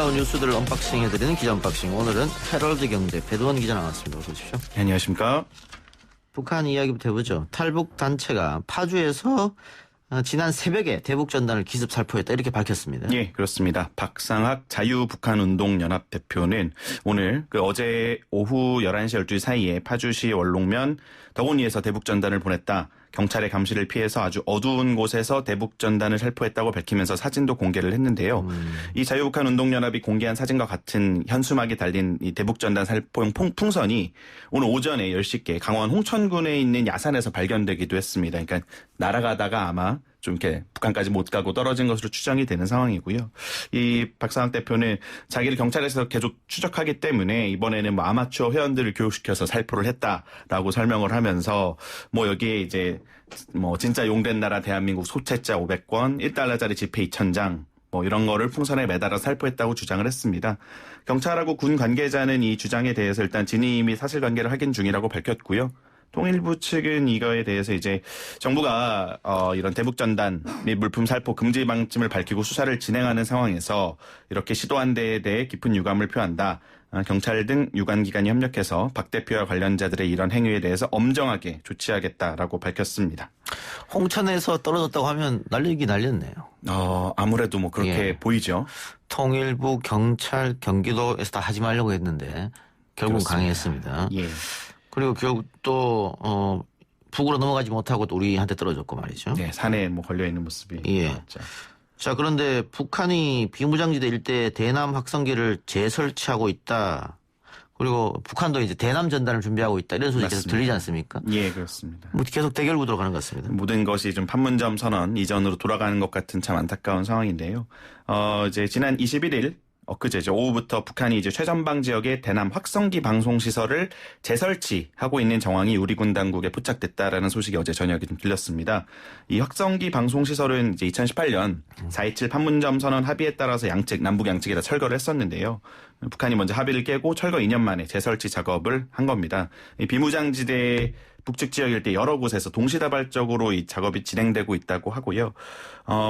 나온 뉴스들을 언박싱해드리는 기자 언박싱. 오늘은 헤럴드 경제 배두원 기자 나왔습니다. 어서 오십시오. 안녕하십니까. 북한 이야기부터 해보죠. 탈북 단체가 파주에서 지난 새벽에 대북 전단을 기습 살포했다 이렇게 밝혔습니다. 예, 그렇습니다. 박상학 자유북한운동연합 대표는 오늘 어제 오후 11시 12시 사이에 파주시 원롱면 덕원리에서 대북 전단을 보냈다. 경찰의 감시를 피해서 아주 어두운 곳에서 대북 전단을 살포했다고 밝히면서 사진도 공개를 했는데요. 이 자유북한운동연합이 공개한 사진과 같은 현수막이 달린 이 대북 전단 살포용 풍선이 오늘 오전에 10시께 강원 홍천군에 있는 야산에서 발견되기도 했습니다. 그러니까 날아가다가 아마 좀 이렇게 북한까지 못 가고 떨어진 것으로 추정이 되는 상황이고요. 이 박상학 대표는 자기를 경찰에서 계속 추적하기 때문에 이번에는 뭐 아마추어 회원들을 교육시켜서 살포를 했다라고 설명을 하면서 뭐 여기에 이제 뭐 진짜 용된 나라 대한민국 소채자 500권, 1달러짜리 지폐 2,000장 뭐 이런 거를 풍선에 매달아 살포했다고 주장을 했습니다. 경찰하고 군 관계자는 이 주장에 대해서 일단 진위 사실관계를 확인 중이라고 밝혔고요. 통일부 측은 이거에 대해서 이제 정부가 이런 대북 전단 및 물품 살포 금지 방침을 밝히고 수사를 진행하는 상황에서 이렇게 시도한 데에 대해 깊은 유감을 표한다. 경찰 등 유관기관이 협력해서 박 대표와 관련자들의 이런 행위에 대해서 엄정하게 조치하겠다라고 밝혔습니다. 홍천에서 떨어졌다고 하면 날리긴 날렸네요. 아무래도 뭐 그렇게 보이죠. 통일부, 경찰, 경기도에서 다 하지 말려고 했는데 결국은 강행했습니다. 예. 그리고 결국 또 북으로 넘어가지 못하고 또 우리한테 떨어졌고 말이죠. 네, 산에 뭐 걸려 있는 모습이 나왔죠. 자, 그런데 북한이 비무장지대 일대에 대남 확성기를 재설치하고 있다. 그리고 북한도 이제 대남 전단을 준비하고 있다. 이런 소식이 계속 들리지 않습니까? 예, 그렇습니다. 뭐 계속 대결 구도로 가는 것 같습니다. 모든 것이 좀 판문점 선언 이전으로 돌아가는 것 같은 참 안타까운 상황인데요. 이제 지난 21일 엊그제죠. 오후부터 북한이 이제 최전방 지역의 대남 확성기 방송 시설을 재설치하고 있는 정황이 우리 군 당국에 포착됐다라는 소식이 어제 저녁에 좀 들렸습니다. 이 확성기 방송 시설은 이제 2018년 4.27 판문점 선언 합의에 따라서 남북 양측에 다 철거를 했었는데요. 북한이 먼저 합의를 깨고 철거 2년 만에 재설치 작업을 한 겁니다. 이 비무장지대 북측 지역 일대 여러 곳에서 동시다발적으로 이 작업이 진행되고 있다고 하고요.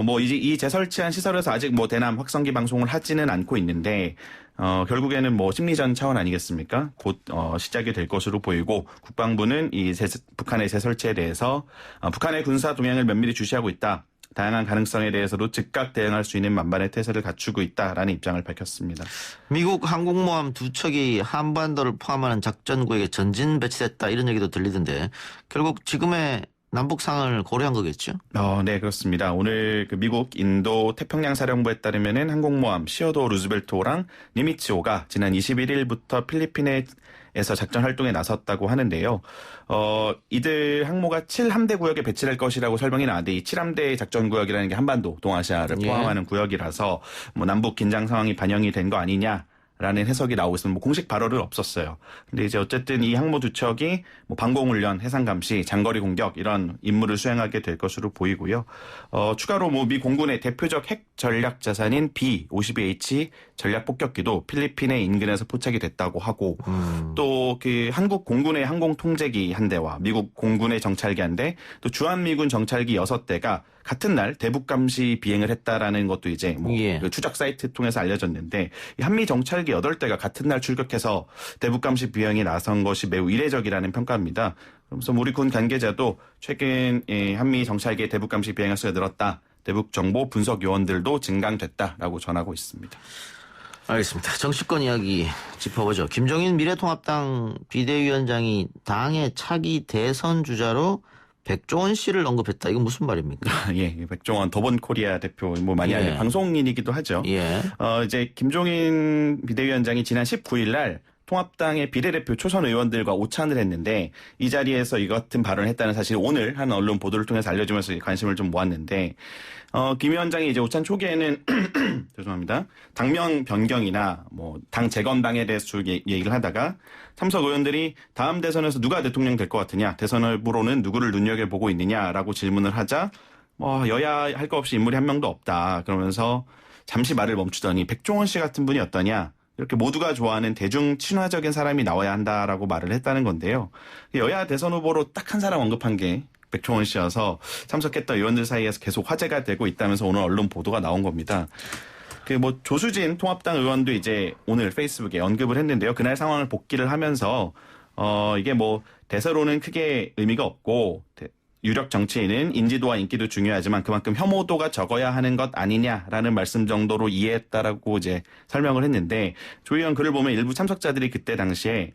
뭐 이제 이 재설치한 시설에서 아직 뭐 대남 확성기 방송을 하지는 않고 있는데 결국에는 뭐 심리전 차원 아니겠습니까? 곧 시작이 될 것으로 보이고 국방부는 이 북한의 재설치에 대해서 북한의 군사 동향을 면밀히 주시하고 있다. 다양한 가능성에 대해서도 즉각 대응할 수 있는 만반의 태세를 갖추고 있다라는 입장을 밝혔습니다. 미국 항공모함 2척이 한반도를 포함하는 작전구역에 전진 배치됐다 이런 얘기도 들리던데 결국 지금의 남북 상황을 고려한 거겠죠? 네, 그렇습니다. 오늘 미국 인도 태평양 사령부에 따르면은 항공모함 시어도 루즈벨트호랑 니미츠호가 지난 21일부터 필리핀에서 작전 활동에 나섰다고 하는데요. 이들 항모가 7함대 구역에 배치될 것이라고 설명이 나왔는데 이 7함대 작전 구역이라는 게 한반도, 동아시아를 포함하는 구역이라서 뭐 남북 긴장 상황이 반영이 된 거 아니냐. 라는 해석이 나오고 있으면 뭐 공식 발언은 없었어요. 근데 이제 어쨌든 이 항모 두 척이 뭐 방공훈련, 해상감시, 장거리 공격 이런 임무를 수행하게 될 것으로 보이고요. 추가로 뭐 미 공군의 대표적 핵 전략 자산인 B-52H 전략 폭격기도 필리핀의 인근에서 포착이 됐다고 하고 또 그 한국 공군의 항공 통제기 한 대와 미국 공군의 정찰기 한 대, 또 주한미군 정찰기 6대가 같은 날 대북 감시 비행을 했다라는 것도 이제 뭐 그 추적 사이트 통해서 알려졌는데 이 한미 정찰기 8대가 같은 날 출격해서 대북 감시 비행에 나선 것이 매우 이례적이라는 평가입니다. 그래서 우리 군 관계자도 최근 한미 정찰기의 대북 감시 비행할 수가 늘었다. 대북 정보 분석 요원들도 증강됐다라고 전하고 있습니다. 알겠습니다. 정치권 이야기 짚어보죠. 김종인 미래통합당 비대위원장이 당의 차기 대선 주자로 백종원 씨를 언급했다. 이건 무슨 말입니까? 예, 백종원 더본코리아 대표 뭐 많이 알는 방송인이기도 하죠. 이제 김종인 비대위원장이 지난 19일 날 통합당의 비례대표 초선 의원들과 오찬을 했는데 이 자리에서 이 같은 발언을 했다는 사실이 오늘 한 언론 보도를 통해서 알려지면서 관심을 좀 모았는데 김 위원장이 이제 오찬 초기에는 죄송합니다. 당명 변경이나 뭐 당 재건당에 대해서 얘기를 하다가 참석 의원들이 다음 대선에서 누가 대통령 될 것 같으냐, 대선 후보로는 누구를 눈여겨보고 있느냐라고 질문을 하자 뭐 여야 할 거 없이 인물이 한 명도 없다. 그러면서 잠시 말을 멈추더니 백종원 씨 같은 분이 어떠냐. 이렇게 모두가 좋아하는 대중 친화적인 사람이 나와야 한다라고 말을 했다는 건데요. 여야 대선 후보로 딱 한 사람 언급한 게 백종원 씨여서 참석했던 의원들 사이에서 계속 화제가 되고 있다면서 오늘 언론 보도가 나온 겁니다. 그 뭐 조수진 통합당 의원도 이제 오늘 페이스북에 언급을 했는데요. 그날 상황을 복기를 하면서 이게 뭐 대세로는 크게 의미가 없고 유력 정치인은 인지도와 인기도 중요하지만 그만큼 혐오도가 적어야 하는 것 아니냐라는 말씀 정도로 이해했다라고 이제 설명을 했는데 조 의원 글을 보면 일부 참석자들이 그때 당시에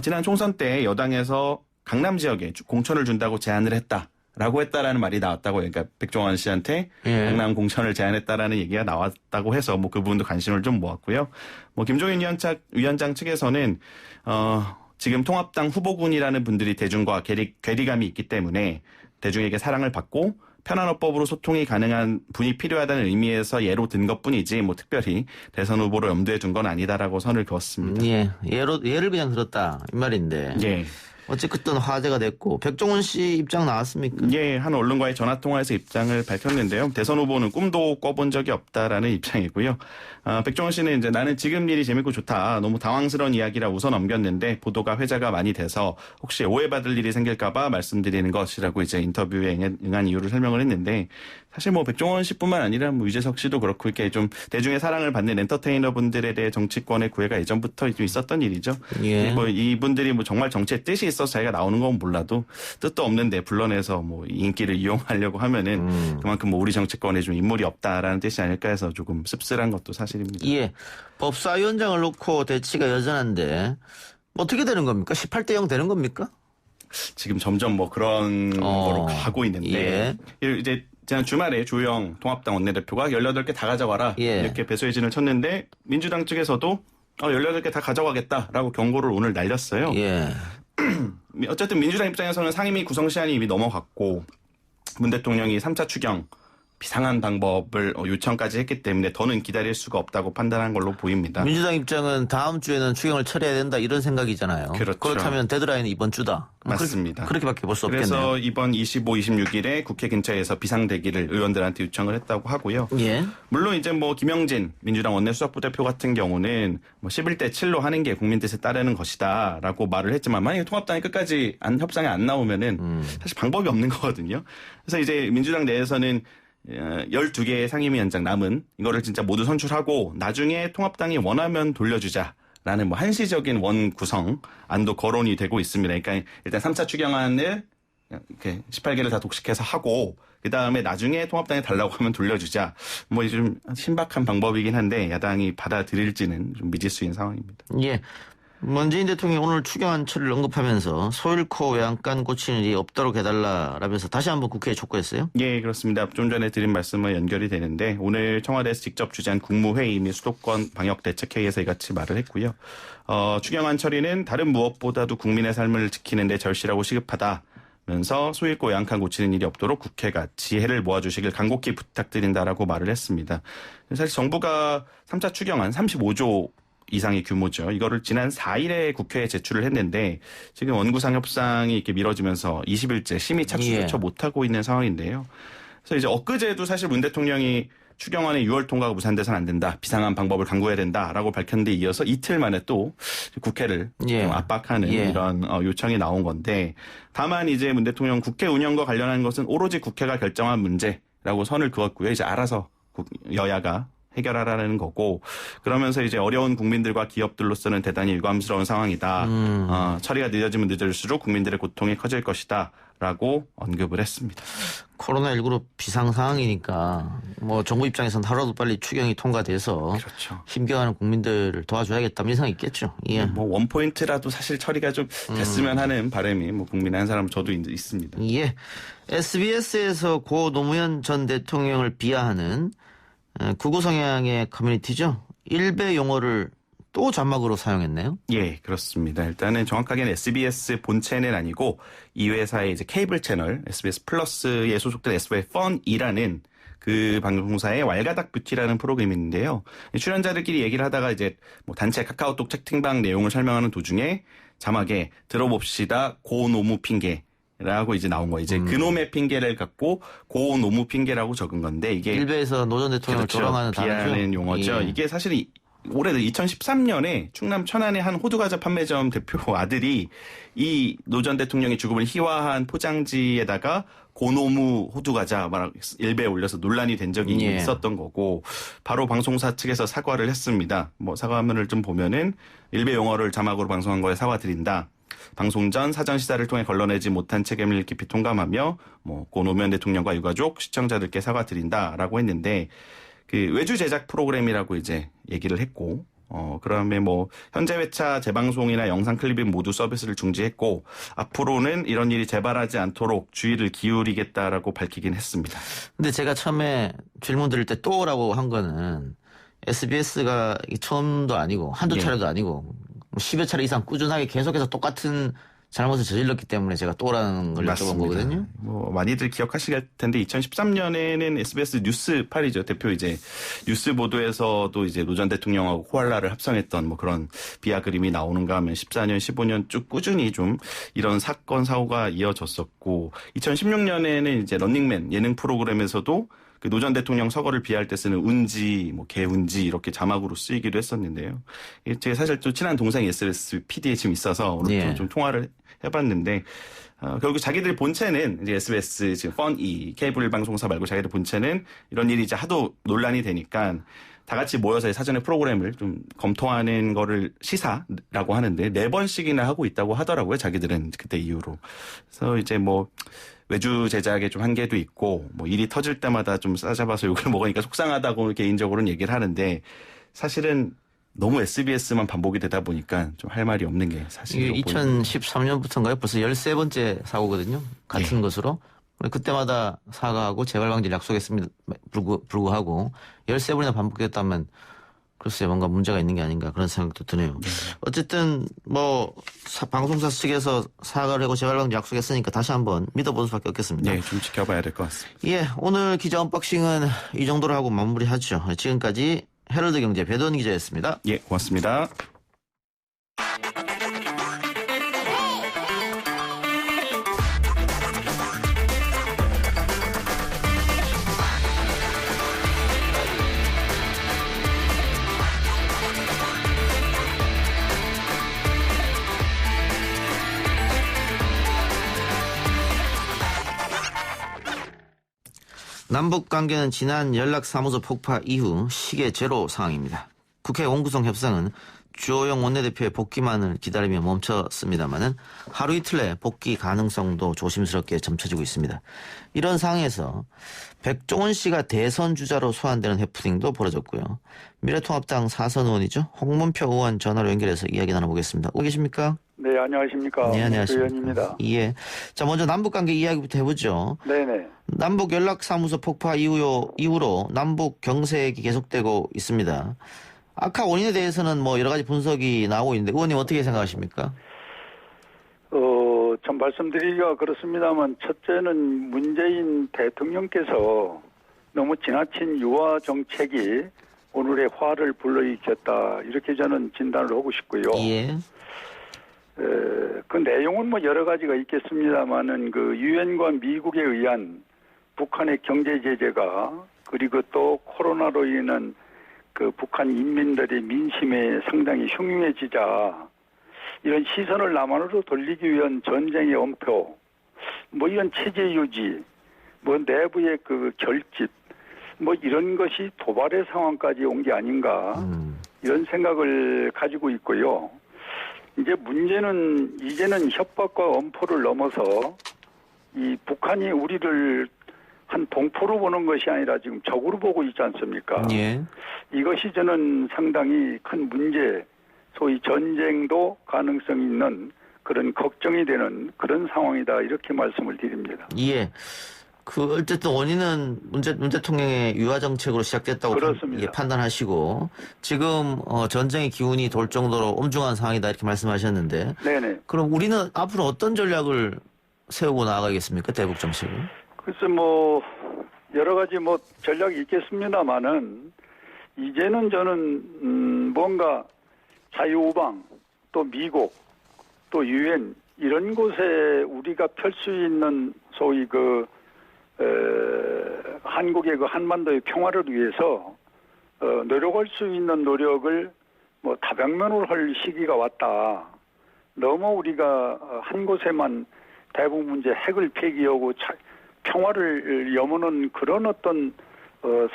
지난 총선 때 여당에서 강남 지역에 공천을 준다고 제안을 했다라고 했다라는 말이 나왔다고 그러니까 백종원 씨한테 예. 강남 공천을 제안했다라는 얘기가 나왔다고 해서 뭐 그 부분도 관심을 좀 모았고요. 뭐 김종인 위원장 측에서는 지금 통합당 후보군이라는 분들이 대중과 괴리감이 있기 때문에 대중에게 사랑을 받고 편한 어법으로 소통이 가능한 분이 필요하다는 의미에서 예로 든 것뿐이지 뭐 특별히 대선 후보로 염두에 둔 건 아니다라고 선을 그었습니다. 예, 예를 그냥 들었다 이 말인데. 예. 어쨌든 화제가 됐고 백종원 씨 입장 나왔습니까? 예, 한 언론과의 전화 통화에서 입장을 밝혔는데요. 대선 후보는 꿈도 꿔본 적이 없다라는 입장이고요. 백종원 씨는 이제 나는 지금 일이 재밌고 좋다. 너무 당황스러운 이야기라 웃어 넘겼는데 보도가 회자가 많이 돼서 혹시 오해받을 일이 생길까봐 말씀드리는 것이라고 이제 인터뷰에 응한 이유를 설명을 했는데 사실 뭐 백종원 씨뿐만 아니라 뭐 유재석 씨도 그렇고 이렇게 좀 대중의 사랑을 받는 엔터테이너 분들에 대해 정치권의 구애가 예전부터 좀 있었던 일이죠. 예. 뭐 이분들이 뭐 정말 정치에 뜻이 있어서 자기가 나오는 건 몰라도 뜻도 없는데 불러내서 뭐 인기를 이용하려고 하면은 그만큼 뭐 우리 정치권에 좀 인물이 없다라는 뜻이 아닐까 해서 조금 씁쓸한 것도 사실입니다. 예. 법사위원장을 놓고 대치가 여전한데 어떻게 되는 겁니까? 18대 0 되는 겁니까? 지금 점점 뭐 그런 거로 가고 있는데 이제 지난 주말에 조영 통합당 원내대표가 18개 다 가져가라 예. 이렇게 배수의 진을 쳤는데 민주당 측에서도 18개 다 가져가겠다라고 경고를 오늘 날렸어요. 예. 어쨌든 민주당 입장에서는 상임위 구성 시한이 이미 넘어갔고 문 대통령이 3차 추경 비상한 방법을 요청까지 했기 때문에 더는 기다릴 수가 없다고 판단한 걸로 보입니다. 민주당 입장은 다음 주에는 추경을 처리해야 된다 이런 생각이잖아요. 그렇죠. 그렇다면 데드라인은 이번 주다. 맞습니다. 그렇게밖에 볼 수 없겠네요. 그래서 이번 25, 26일에 국회 근처에서 비상대기를 의원들한테 요청을 했다고 하고요. 예. 물론 이제 뭐 김영진 민주당 원내수석부 대표 같은 경우는 뭐 11대 7로 하는 게 국민 뜻에 따르는 것이다라고 말을 했지만 만약에 통합당이 끝까지 협상에 안 나오면은 사실 방법이 없는 거거든요. 그래서 이제 민주당 내에서는 12개의 상임위원장 남은 이거를 진짜 모두 선출하고 나중에 통합당이 원하면 돌려주자라는 뭐 한시적인 원 구성 안도 거론이 되고 있습니다. 그러니까 일단 3차 추경안을 이렇게 18개를 다 독식해서 하고 그다음에 나중에 통합당이 달라고 하면 돌려주자. 뭐 좀 신박한 방법이긴 한데 야당이 받아들일지는 좀 미지수인 상황입니다. 예. 문재인 대통령이 오늘 추경안 처리를 언급하면서 소잃고 외양간 고치는 일이 없도록 해달라라면서 다시 한번 국회에 촉구했어요? 예, 그렇습니다. 좀 전에 드린 말씀과 연결이 되는데 오늘 청와대에서 직접 주재한 국무회의 및 수도권 방역대책회의에서 이같이 말을 했고요. 추경안 처리는 다른 무엇보다도 국민의 삶을 지키는 데 절실하고 시급하다면서 소잃고 외양간 고치는 일이 없도록 국회가 지혜를 모아주시길 간곡히 부탁드린다라고 말을 했습니다. 사실 정부가 3차 추경안 35조 이상의 규모죠. 이거를 지난 4일에 국회에 제출을 했는데 지금 원구상 협상이 이렇게 미뤄지면서 20일째 심의 착수조차 못하고 있는 상황인데요. 그래서 이제 엊그제도 사실 문 대통령이 추경안의 6월 통과가 무산돼서는 안 된다. 비상한 방법을 강구해야 된다라고 밝혔는데 이어서 이틀 만에 또 국회를 좀 압박하는 이런 요청이 나온 건데 다만 이제 문 대통령 국회 운영과 관련한 것은 오로지 국회가 결정한 문제라고 선을 그었고요. 이제 알아서 여야가 해결하라는 거고 그러면서 이제 어려운 국민들과 기업들로서는 대단히 유감스러운 상황이다. 처리가 늦어지면 늦을수록 국민들의 고통이 커질 것이다. 라고 언급을 했습니다. 코로나19로 비상 상황이니까 뭐 정부 입장에서는 하루라도 빨리 추경이 통과돼서 그렇죠. 힘겨워하는 국민들을 도와줘야겠다 이런 생각이 있겠죠. 예. 뭐 원포인트라도 사실 처리가 좀 됐으면 하는 바람이 뭐 국민 한 사람 저도 있습니다. 예. SBS에서 고 노무현 전 대통령을 비하하는 극우 성향의 커뮤니티죠. 일베 용어를 또 자막으로 사용했네요. 예, 그렇습니다. 일단은 정확하게는 SBS 본체는 아니고 이 회사의 이제 케이블 채널 SBS 플러스에 소속된 SBS 펀이라는 그 방송사의 왈가닥 뷰티라는 프로그램이 있는데요. 출연자들끼리 얘기를 하다가 이제 뭐 단체 카카오톡 채팅방 내용을 설명하는 도중에 자막에 들어봅시다 고 노무 핑계. 라고 이제 나온 거예요. 이제 그놈의 핑계를 갖고 고 노무 핑계라고 적은 건데 이게 일베에서 노 전 대통령을 그렇죠. 조롱하는 비하하는 단어죠. 용어죠. 예. 이게 사실 올해 2013년에 충남 천안의 한 호두과자 판매점 대표 아들이 이 노 전 대통령의 죽음을 희화한 포장지에다가 고노무 호두과자 막 일베에 올려서 논란이 된 적이 예. 있었던 거고 바로 방송사 측에서 사과를 했습니다. 뭐 사과문을 좀 보면은 일베 용어를 자막으로 방송한 거에 사과드린다. 방송 전 사전 시사를 통해 걸러내지 못한 책임을 깊이 통감하며 뭐 고 노무현 대통령과 유가족 시청자들께 사과드린다라고 했는데 그 외주 제작 프로그램이라고 이제 얘기를 했고 그다음에 뭐 현재 회차 재방송이나 영상 클립인 모두 서비스를 중지했고 앞으로는 이런 일이 재발하지 않도록 주의를 기울이겠다라고 밝히긴 했습니다. 근데 제가 처음에 질문 드릴 때 또라고 한 거는 SBS가 처음도 아니고 한두 예. 차례도 아니고 10여 차례 이상 꾸준하게 계속해서 똑같은 잘못을 저질렀기 때문에 제가 또라는 걸 여쭤본 거거든요. 뭐 많이들 기억하실 텐데 2013년에는 SBS 뉴스8이죠. 대표 이제 뉴스 보도에서도 이제 노 전 대통령하고 코알라를 합성했던 뭐 그런 비하 그림이 나오는가 하면 14년, 15년 쭉 꾸준히 좀 이런 사건 사고가 이어졌었고 2016년에는 이제 런닝맨 예능 프로그램에서도 그 노 전 대통령 서거를 비할 때 쓰는 운지, 뭐 개운지 이렇게 자막으로 쓰이기도 했었는데요. 제가 사실 좀 친한 동생이 SBS PD에 지금 있어서 오늘 예. 좀 통화를 해봤는데 결국 자기들 본체는 이제 SBS 지금 펀이 케이블 방송사 말고 자기들 본체는 이런 일이 이제 하도 논란이 되니까 다 같이 모여서 사전에 프로그램을 좀 검토하는 거를 시사라고 하는데 4번씩이나 하고 있다고 하더라고요. 자기들은 그때 이후로. 그래서 이제 뭐 외주 제작에 좀 한계도 있고 뭐 일이 터질 때마다 좀 싸잡아서 욕을 먹으니까 속상하다고 개인적으로는 얘기를 하는데 사실은 너무 SBS만 반복이 되다 보니까 좀 할 말이 없는 게 사실이라고 이게 2013년부터인가요? 벌써 13번째 사고거든요. 같은 것으로. 그때마다 사과하고 재발 방지를 약속했음에도 불구하고 13번이나 반복됐다면 글쎄 뭔가 문제가 있는 게 아닌가 그런 생각도 드네요. 어쨌든 뭐 방송사 측에서 사과를 하고 재발 방지 약속했으니까 다시 한번 믿어볼 수밖에 없겠습니다. 네, 좀 지켜봐야 될 것 같습니다. 예, 오늘 기자 언박싱은 이 정도로 하고 마무리하죠. 지금까지 헤럴드 경제 배도원 기자였습니다. 예, 고맙습니다. 남북 관계는 지난 연락사무소 폭파 이후 시계 제로 상황입니다. 국회 원구성 협상은 주호영 원내대표의 복귀만을 기다리며 멈췄습니다마는 하루 이틀 내 복귀 가능성도 조심스럽게 점쳐지고 있습니다. 이런 상황에서 백종원 씨가 대선 주자로 소환되는 해프닝도 벌어졌고요. 미래통합당 사선 의원이죠. 홍문표 의원 전화로 연결해서 이야기 나눠보겠습니다. 오 계십니까? 네, 안녕하십니까. 네, 안녕하십니까. 의원입니다. 예. 자, 먼저 남북관계 이야기부터 해보죠. 네네. 남북 연락사무소 폭파 이후로 남북 경색이 계속되고 있습니다. 악화 원인에 대해서는 뭐 여러 가지 분석이 나오고 있는데 의원님 어떻게 생각하십니까? 참 말씀드리기가 그렇습니다만 첫째는 문재인 대통령께서 너무 지나친 유화 정책이 오늘의 화를 불러일으켰다. 이렇게 저는 진단을 하고 싶고요. 예. 그 내용은 뭐 여러 가지가 있겠습니다만은 그 유엔과 미국에 의한 북한의 경제 제재가 그리고 또 코로나로 인한 그 북한 인민들의 민심에 상당히 흉흉해지자 이런 시선을 남한으로 돌리기 위한 전쟁의 엄표, 뭐 이런 체제 유지, 뭐 내부의 그 결집, 뭐 이런 것이 도발의 상황까지 온 게 아닌가 이런 생각을 가지고 있고요. 이제 문제는 이제는 협박과 엄포를 넘어서 이 북한이 우리를 한 동포로 보는 것이 아니라 지금 적으로 보고 있지 않습니까? 예. 이것이 저는 상당히 큰 문제, 소위 전쟁도 가능성이 있는 그런 걱정이 되는 그런 상황이다 이렇게 말씀을 드립니다. 예. 그 어쨌든 원인은 문 대통령의 유화 정책으로 시작됐다고 그렇습니다. 판단하시고 지금 전쟁의 기운이 돌 정도로 엄중한 상황이다 이렇게 말씀하셨는데 네네. 그럼 우리는 앞으로 어떤 전략을 세우고 나아가겠습니까? 대북 정책을? 글쎄 뭐 여러 가지 뭐 전략이 있겠습니다만은 이제는 저는 뭔가 자유우방 또 미국 또 유엔 이런 곳에 우리가 펼 수 있는 소위 그 한국의 그 한반도의 평화를 위해서 노력할 수 있는 노력을 뭐 다방면으로 할 시기가 왔다. 너무 우리가 한 곳에만 대북 문제 핵을 폐기하고 평화를 여무는 그런 어떤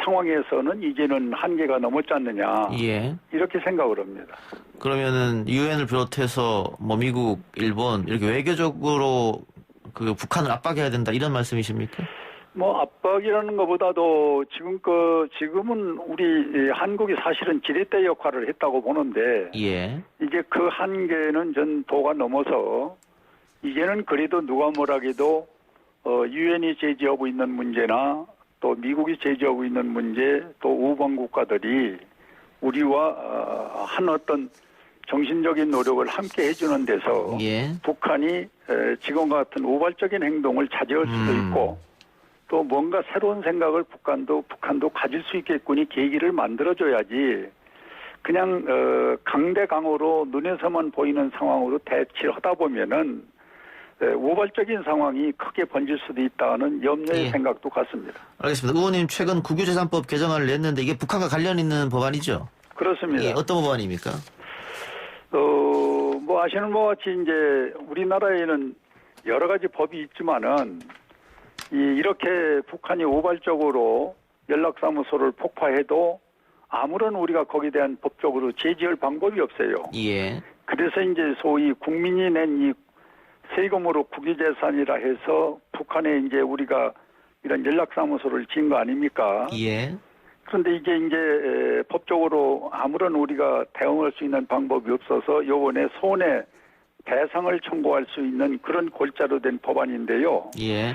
상황에서는 이제는 한계가 넘었지 않느냐. 예. 이렇게 생각을 합니다. 그러면은 유엔을 비롯해서 뭐 미국, 일본 이렇게 외교적으로 그 북한을 압박해야 된다 이런 말씀이십니까? 뭐 압박이라는 것보다도 지금은 우리 한국이 사실은 지렛대 역할을 했다고 보는데 예. 이제 그 한계는 전 도가 넘어서 이제는 그래도 누가 뭐라해도 유엔이 제기하고 있는 문제나 또 미국이 제기하고 있는 문제 또 우방 국가들이 우리와 한 어떤 정신적인 노력을 함께 해주는 데서 예. 북한이 지금과 같은 우발적인 행동을 자제할 수도 있고 또 뭔가 새로운 생각을 북한도 가질 수 있겠군이 계기를 만들어줘야지 그냥 강대강으로 눈에서만 보이는 상황으로 대치를 하다 보면은 우발적인 상황이 크게 번질 수도 있다는 염려의 예. 생각도 같습니다. 알겠습니다. 의원님 최근 국유재산법 개정안을 냈는데 이게 북한과 관련 있는 법안이죠? 그렇습니다. 예, 어떤 법안입니까? 뭐 아시는 바와 같이 이제 우리나라에는 여러 가지 법이 있지만은 이렇게 북한이 우발적으로 연락사무소를 폭파해도 아무런 우리가 거기에 대한 법적으로 제지할 방법이 없어요. 예. 그래서 이제 소위 국민이 낸 이 세금으로 국유재산이라 해서 북한에 이제 우리가 이런 연락사무소를 지은 거 아닙니까? 예. 그런데 이게 이제 법적으로 아무런 우리가 대응할 수 있는 방법이 없어서 요번에 손해 배상을 청구할 수 있는 그런 골자로 된 법안인데요. 예.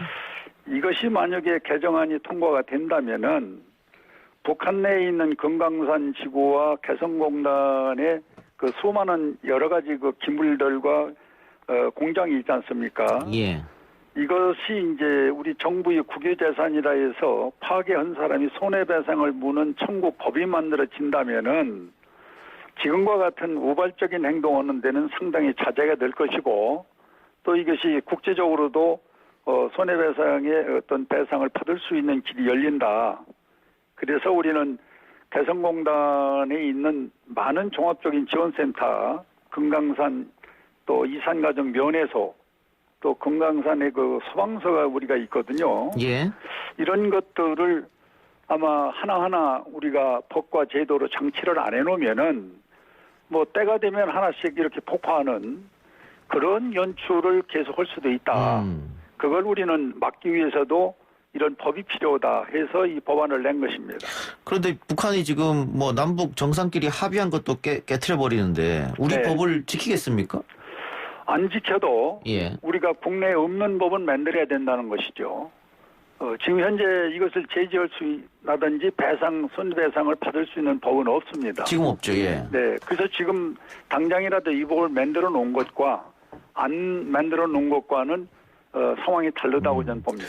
이것이 만약에 개정안이 통과가 된다면은 북한 내에 있는 금강산 지구와 개성공단의 그 수많은 여러 가지 그 기물들과 공장이 있지 않습니까? 예. 이것이 이제 우리 정부의 국유재산이라 해서 파괴한 사람이 손해배상을 무는 청구 법이 만들어진다면은 지금과 같은 우발적인 행동하는 데는 상당히 자제가 될 것이고 또 이것이 국제적으로도 손해배상의 어떤 배상을 받을 수 있는 길이 열린다. 그래서 우리는 개성공단에 있는 많은 종합적인 지원센터, 금강산 또 이산가정 면회소 또 금강산에 그 소방서가 우리가 있거든요. 예. 이런 것들을 아마 하나하나 우리가 법과 제도로 장치를 안 해놓으면은 뭐 때가 되면 하나씩 이렇게 폭파하는 그런 연출을 계속할 수도 있다. 그걸 우리는 막기 위해서도 이런 법이 필요하다 해서 이 법안을 낸 것입니다. 그런데 북한이 지금 뭐 남북 정상끼리 합의한 것도 깨트려 버리는데 우리 네. 법을 지키겠습니까? 안 지켜도 예. 우리가 국내에 없는 법은 만들어야 된다는 것이죠. 지금 현재 이것을 제지할 수 있다든지 손배상을 받을 수 있는 법은 없습니다. 지금 없죠. 예. 네, 그래서 지금 당장이라도 이 법을 만들어 놓은 것과 안 만들어 놓은 것과는 상황이 다르다고 저는 봅니다.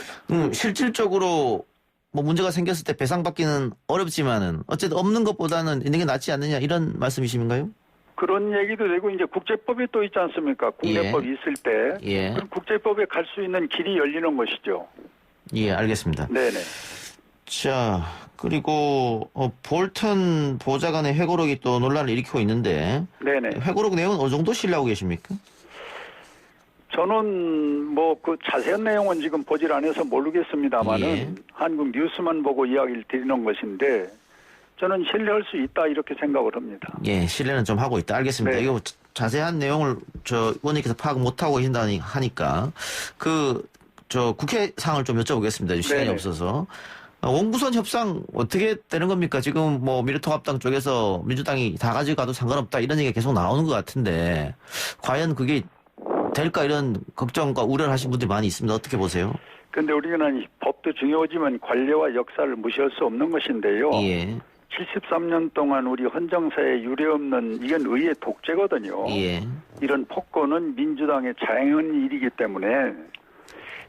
실질적으로 뭐 문제가 생겼을 때 배상받기는 어렵지만은 어쨌든 없는 것보다는 있는 게 낫지 않느냐 이런 말씀이신가요? 그런 얘기도 되고 이제 국제법이 또 있지 않습니까? 국내법이 있을 때 예. 그럼 국제법에 갈 수 있는 길이 열리는 것이죠. 예, 알겠습니다. 네네. 자, 그리고 볼턴 보좌관의 회고록이 또 논란을 일으키고 있는데 네네. 회고록 내용은 어느 정도 신뢰하고 계십니까? 저는 뭐 그 자세한 내용은 지금 보질 않아서 모르겠습니다만은 예. 한국 뉴스만 보고 이야기를 드리는 것인데 저는 신뢰할 수 있다 이렇게 생각을 합니다. 예, 신뢰는 좀 하고 있다. 알겠습니다. 네. 이거 자세한 내용을 의원님께서 파악 못하고 하니까 국회 상을 좀 여쭤보겠습니다. 시간이 네네. 없어서. 원구선 협상 어떻게 되는 겁니까? 지금 뭐 미래통합당 쪽에서 민주당이 다 가져가도 상관없다 이런 얘기가 계속 나오는 것 같은데 과연 그게 될까 이런 걱정과 우려를 하신 분들이 많이 있습니다. 어떻게 보세요? 그런데 우리는 법도 중요하지만 관례와 역사를 무시할 수 없는 것인데요. 예. 73년 동안 우리 헌정사에 유례없는 이건 의회 독재거든요. 예. 이런 폭거는 민주당의 자행한 일이기 때문에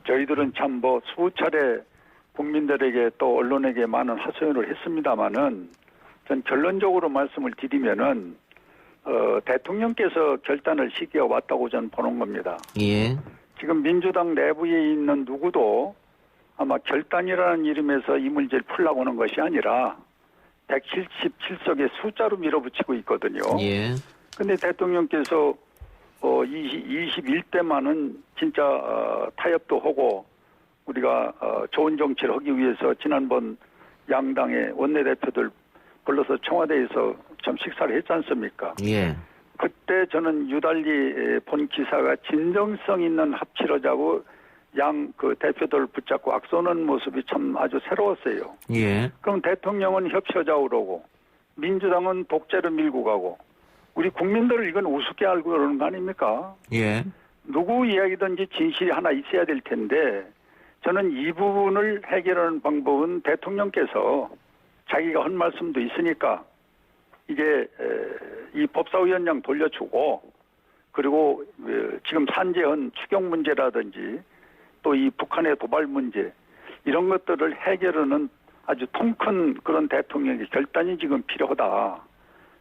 저희들은 참 뭐 수차례 국민들에게 또 언론에게 많은 하소연을 했습니다마는 전 결론적으로 말씀을 드리면은 대통령께서 결단을 시켜 왔다고 저는 보는 겁니다. 예. 지금 민주당 내부에 있는 누구도 아마 결단이라는 이름에서 이 문제를 풀려고 하는 것이 아니라 177석의 숫자로 밀어붙이고 있거든요. 예. 근데 대통령께서 21대만은 진짜 타협도 하고 우리가 좋은 정치를 하기 위해서 지난번 양당의 원내대표들 불러서 청와대에서 좀 식사를 했지 않습니까? 예. 그때 저는 유달리 본 기사가 진정성 있는 합치를 하자고 양 그 대표들을 붙잡고 악쏘는 모습이 참 아주 새로웠어요. 예. 그럼 대통령은 협치하자고 그러고 민주당은 독재로 밀고 가고 우리 국민들을 이건 우습게 알고 그러는 거 아닙니까? 예. 누구 이야기든지 진실이 하나 있어야 될 텐데 저는 이 부분을 해결하는 방법은 대통령께서 자기가 한 말씀도 있으니까 이제 이 법사위원장 돌려주고 그리고 지금 산재현 추경 문제라든지 또 이 북한의 도발 문제 이런 것들을 해결하는 아주 통큰 그런 대통령의 결단이 지금 필요하다.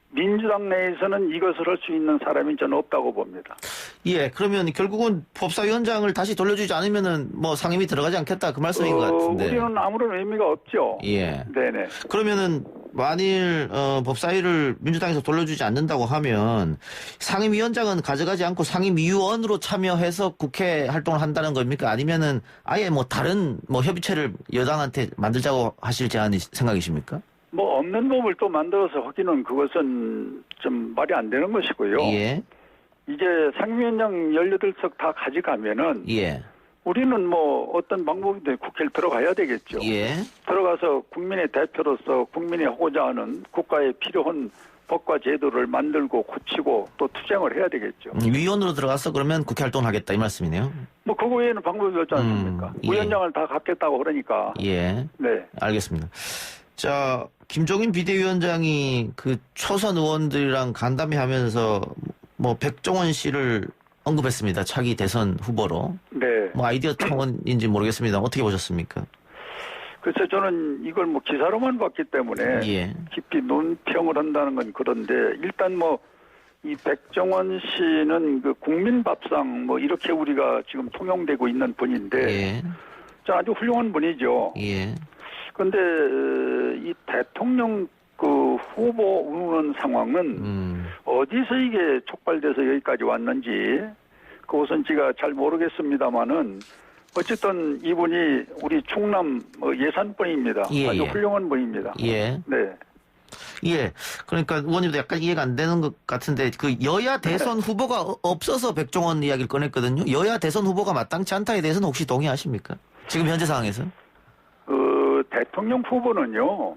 민주당 내에서는 이것을 할 수 있는 사람이 저는 없다고 봅니다. 예, 그러면 결국은 법사위원장을 다시 돌려주지 않으면은 뭐 상임위 들어가지 않겠다 그 말씀인 것 같은데. 우리는 아무런 의미가 없죠. 예. 네네. 그러면은 만일 법사위를 민주당에서 돌려주지 않는다고 하면 상임위원장은 가져가지 않고 상임위원으로 참여해서 국회 활동을 한다는 겁니까? 아니면은 아예 뭐 다른 뭐 협의체를 여당한테 만들자고 하실 생각이십니까? 뭐 없는 법을 또 만들어서 하기는 그것은 좀 말이 안 되는 것이고요. 예. 이제 상임위원장 18석 다 가져가면은 예. 우리는 뭐 어떤 방법이든 국회를 들어가야 되겠죠. 예. 들어가서 국민의 대표로서 국민이 하고자 하는 국가에 필요한 법과 제도를 만들고 고치고 또 투쟁을 해야 되겠죠. 위원으로 들어가서 그러면 국회 활동을 하겠다 이 말씀이네요. 뭐 그거 외에는 방법이 없지 않습니까? 예. 위원장을 다 갖겠다고 그러니까. 예. 네. 알겠습니다. 자, 김종인 비대위원장이 그 초선 의원들이랑 간담회 하면서 뭐 백종원 씨를 언급했습니다. 차기 대선 후보로. 네. 뭐 아이디어 청원인지 모르겠습니다. 어떻게 보셨습니까? 그래서 저는 이걸 뭐 기사로만 봤기 때문에 예. 깊이 논평을 한다는 건 그런데 일단 뭐 이 백종원 씨는 그 국민밥상 뭐 이렇게 우리가 지금 통용되고 있는 분인데 예. 아주 훌륭한 분이죠. 예. 그런데 이 대통령 그 후보 우는 상황은 어디서 이게 촉발돼서 여기까지 왔는지 그것은 제가 잘 모르겠습니다만은 어쨌든 이분이 우리 충남 예산분입니다. 예, 아주 예. 훌륭한 분입니다. 예. 네. 예. 그러니까 의원님도 약간 이해가 안 되는 것 같은데 그 여야 대선 후보가 없어서 백종원 이야기를 꺼냈거든요. 여야 대선 후보가 마땅치 않다에 대해서는 혹시 동의하십니까? 지금 현재 상황에서? 대통령 후보는요.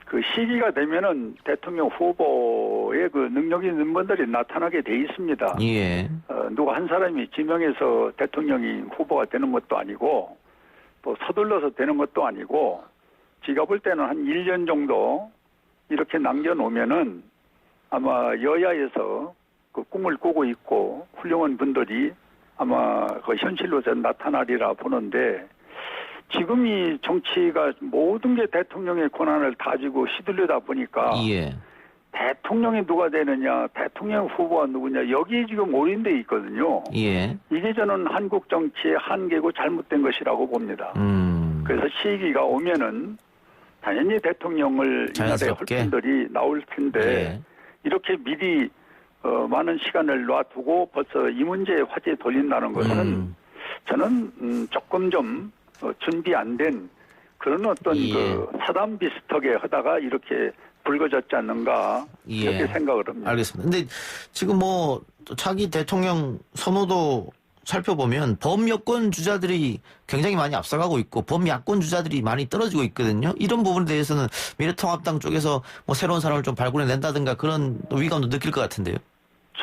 그 시기가 되면은 대통령 후보의 그 능력이 있는 분들이 나타나게 돼 있습니다. 예. 누가 한 사람이 지명해서 대통령이 후보가 되는 것도 아니고 또 서둘러서 되는 것도 아니고 제가 볼 때는 한 1년 정도 이렇게 남겨놓으면은 아마 여야에서 그 꿈을 꾸고 있고 훌륭한 분들이 아마 그 현실로 나타나리라 보는데 지금 이 정치가 모든 게 대통령의 권한을 가지고 시들려다 보니까 예. 대통령이 누가 되느냐, 대통령 후보가 누구냐 여기에 지금 올인돼 있거든요. 예. 이게 저는 한국 정치의 한계고 잘못된 것이라고 봅니다. 그래서 시기가 오면은 당연히 대통령을 이날에 할 자연스럽게. 분들이 나올 텐데 예. 이렇게 미리 많은 시간을 놔두고 벌써 이 문제에 화제 돌린다는 것은 저는 조금 좀 준비 안 된 그런 어떤 예. 그 사담 비슷하게 하다가 이렇게 불거졌지 않는가 이렇게 예. 생각을 합니다. 알겠습니다. 근데 지금 뭐 차기 대통령 선호도 살펴보면 범여권 주자들이 굉장히 많이 앞서가고 있고 범야권 주자들이 많이 떨어지고 있거든요. 이런 부분에 대해서는 미래통합당 쪽에서 뭐 새로운 사람을 좀 발굴해낸다든가 그런 위감도 느낄 것 같은데요.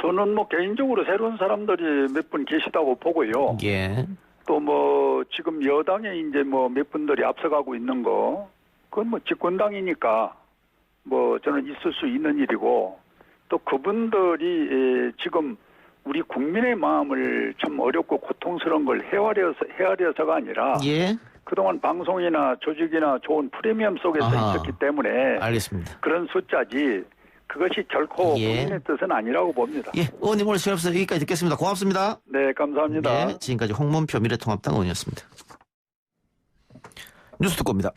저는 뭐 개인적으로 새로운 사람들이 몇 분 계시다고 보고요. 예. 또 뭐 지금 여당에 이제 뭐 몇 분들이 앞서가고 있는 거 그건 뭐 집권당이니까 뭐 저는 있을 수 있는 일이고 또 그분들이 지금 우리 국민의 마음을 참 어렵고 고통스러운 걸 헤아려서가 아니라 예. 그동안 방송이나 조직이나 좋은 프리미엄 속에서 아하. 있었기 때문에 알겠습니다. 그런 숫자지 그것이 결코 예. 국민의 뜻은 아니라고 봅니다. 예. 의원님 오늘 시간 없어서 여기까지 듣겠습니다. 고맙습니다. 네, 감사합니다. 네. 지금까지 홍문표 미래통합당 의원이었습니다. 뉴스 듣고 옵니다.